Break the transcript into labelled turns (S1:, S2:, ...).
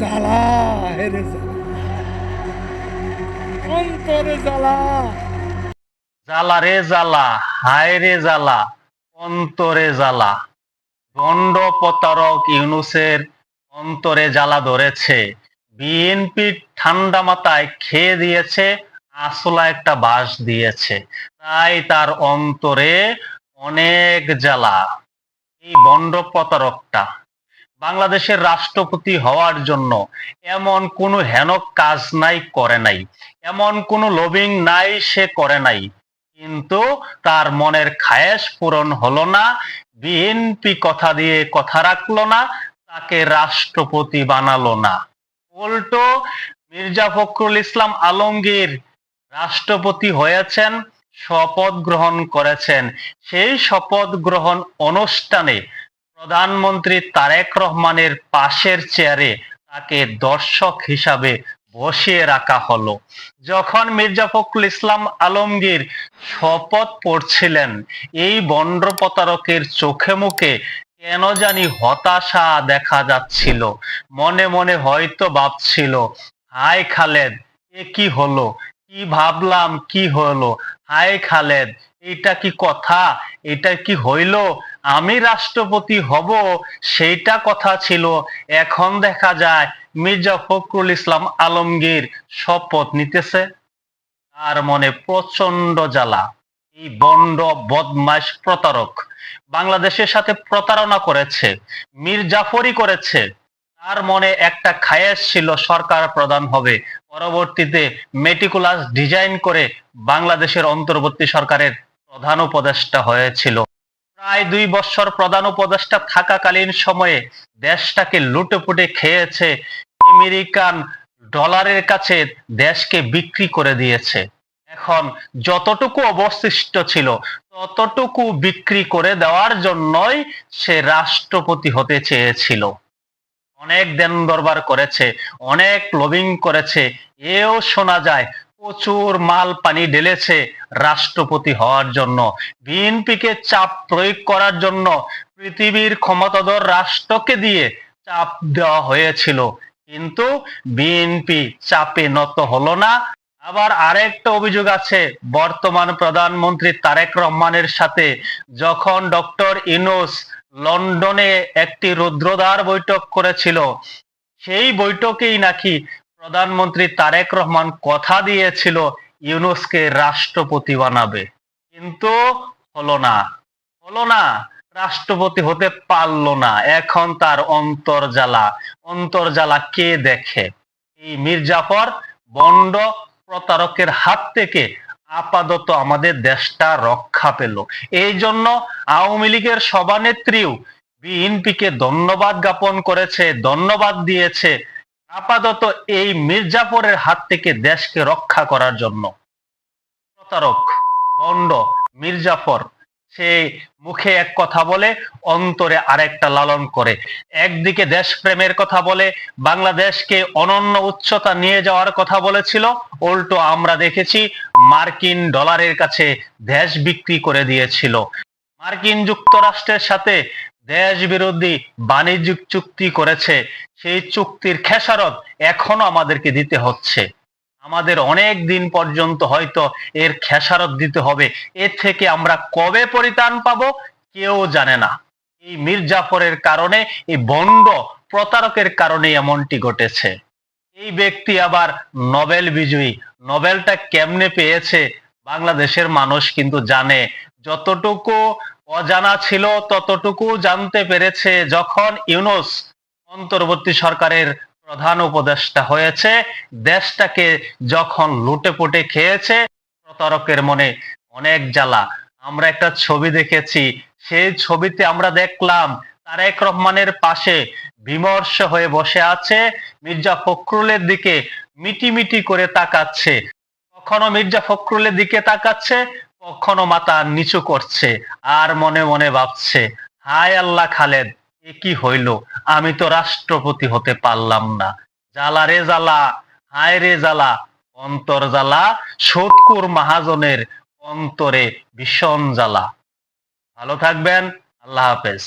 S1: জ্বালা, হেরে জ্বালা, অন্তরে জ্বালা।
S2: জ্বালা রে জ্বালা, হায় রে জ্বালা, অন্তরে জ্বালা। গন্ড প্রতারক ইউনূসের অন্তরে জ্বালা ধরেছে। বিএনপি ঠান্ডা মাথায় খেয়ে দিয়েছে, আসলা একটা বাঁশ দিয়েছে, তাই তার অন্তরে অনেক জ্বালা। এই বন্ড প্রতারকটা বাংলাদেশের রাষ্ট্রপতি হওয়ার জন্য এমন কোনো হেনক কাজ করে নাই, এমন কোনো লবিং নাই সে করে নাই, কিন্তু তার মনের খায়েশ পূরণ হলো না। বিএনপি কথা দিয়ে কথা রাখলো না, তাকে রাষ্ট্রপতি বানালো না। উল্টো মির্জা ফখরুল ইসলাম আলমগীর রাষ্ট্রপতি হয়েছেন, শপথ গ্রহণ করেছেন। সেই শপথ গ্রহণ অনুষ্ঠানে প্রধানমন্ত্রী তারেক রহমানের পাশের চেয়ারে তাকে দর্শক হিসাবে বসিয়ে রাখা হলো। যখন মির্জা ফখরুল ইসলাম আলমগীর শপথ পড়ছিলেন, এই বন্ড প্রতারকের চোখে মুখে কেন জানি হতাশা দেখা যাচ্ছিল। মনে মনে হয়তো ভাবছিল, হায় খালেদ, এ কি হলো, কি ভাবলাম কি হলো, হায় খালেদ, এটা কি কথা, এটা কি হইল, আমি রাষ্ট্রপতি হব সেইটা কথা ছিল, এখন দেখা যায় মির্জা ফখরুল ইসলাম আলমগীর শপথ নিতেছে। তার মনে প্রচন্ড জ্বালা। এই বন্ড বদমাইশ প্রতারক বাংলাদেশের সাথে প্রতারণা করেছে, মীর জাফরি করেছে। তার মনে একটা খায়েশ ছিল সরকার প্রধান হবে, পরবর্তীতে মেটিকুলাস ডিজাইন করে বাংলাদেশের অন্তর্বর্তী সরকারের প্রধান উপদেষ্টা হয়েছিল। প্রায় 2 বছর প্রধান উপদেষ্টা থাকাকালীন সময়ে দেশটাকে লুটেপুটে খেয়েছে, আমেরিকান ডলারের কাছে দেশকে বিক্রি করে দিয়েছে। এখন যতটুকু অবশিষ্ট ছিল ততটুকু বিক্রি করে দেওয়ার জন্যই সে রাষ্ট্রপতি হতে চেয়েছিল। অনেক দেন দরবার করেছে, অনেক লবিং করেছে, এও শোনা যায় প্রচুর মাল পানি ঢেলেছে রাষ্ট্রপতি হওয়ার জন্য, বিএনপিকে চাপ প্রয়োগ করার জন্য পৃথিবীর ক্ষমতাধর রাষ্ট্রকে দিয়ে চাপ দেওয়া হয়েছিল, কিন্তু বিএনপি চাপে নত হলো না। আবার আরেকটা অভিযোগ আছে, বর্তমান প্রধানমন্ত্রী তারেক রহমানের সাথে যখন ডক্টর ইউনূস লন্ডনে একটি রুদ্রদ্বার বৈঠক করেছিল, সেই বৈঠকেই নাকি প্রধানমন্ত্রী তারেক রহমান কথা দিয়েছিল ইউনূসকে রাষ্ট্রপতি বানাবে, কিন্তু হলো না, হলো না, রাষ্ট্রপতি হতে পারলো না। এখন তার অন্তর্জালা, অন্তর্জালা কে দেখে? এই মীর জাফর বন্ড প্রতারকের হাত থেকে আপাতত আমাদের দেশটা রক্ষা পেল। এই জন্য আওয়ামী লীগের সভানেত্রীও বিএনপিকে ধন্যবাদ জ্ঞাপন করেছে, ধন্যবাদ দিয়েছে আপাতত এই মীর জাফরের হাত থেকে দেশকে রক্ষা করার জন্য। প্রতারক বন্ড মীর জাফর, সে মুখে এক কথা বলে অন্তরে আরেকটা লালন করে। একদিকে দেশপ্রেমের কথা বলে, বাংলাদেশকে অনন্য উচ্চতা নিয়ে যাওয়ার কথা বলেছিল, উল্টো আমরা দেখেছি মার্কিন ডলারের কাছে দেশ বিক্রি করে দিয়েছিল। মার্কিন যুক্তরাষ্ট্রের সাথে দেশ বিরোধী বাণিজ্য চুক্তি করেছে, সেই চুক্তির খেসারত এখনো আমাদেরকে দিতে হচ্ছে। আমাদের অনেক দিন পর্যন্ত হয়তো এর খেসারত দিতে হবে। এর থেকে আমরা কবে পরিত্রাণ পাবো কেউ জানে না। এই মীর জাফরের কারণে, এই বন্ড প্রতারকের কারণে এমনটি ঘটেছে। এই ব্যক্তি আবার নোবেল বিজয়ী। নোবেলটা কেমনে পেয়েছে বাংলাদেশের মানুষ কিন্তু জানে। যতটুকু অজানা ছিল ততটুকু জানতে পেরেছে যখন ইউনূস অন্তর্বর্তী সরকারের প্রধান উপদেষ্টা হয়েছে, দেশটাকে যখন লুটেপুটে খেয়েছে। প্রতারকের মনে অনেক জ্বালা। আমরা একটা ছবি দেখেছি, সেই ছবিতে আমরা দেখলাম তারেক রহমানের পাশে বিমর্ষ হয়ে বসে আছে, মির্জা ফখরুলের দিকে মিটিমিটি করে তাকাচ্ছে, কখনো মির্জা ফখরুলের দিকে তাকাচ্ছে, কখনো মাথা নিচু করছে, আর মনে মনে ভাবছে, হায় আল্লাহ খালেদ, এ কি হইল, আমি তো রাষ্ট্রপতি হতে পারলাম না। জ্বালা রে জ্বালা, হায় রে জ্বালা, অন্তর জ্বালা, সুৎখোর মাহাজনের অন্তরে ভীষণ জ্বালা। ভালো থাকবেন, আল্লাহ হাফেজ।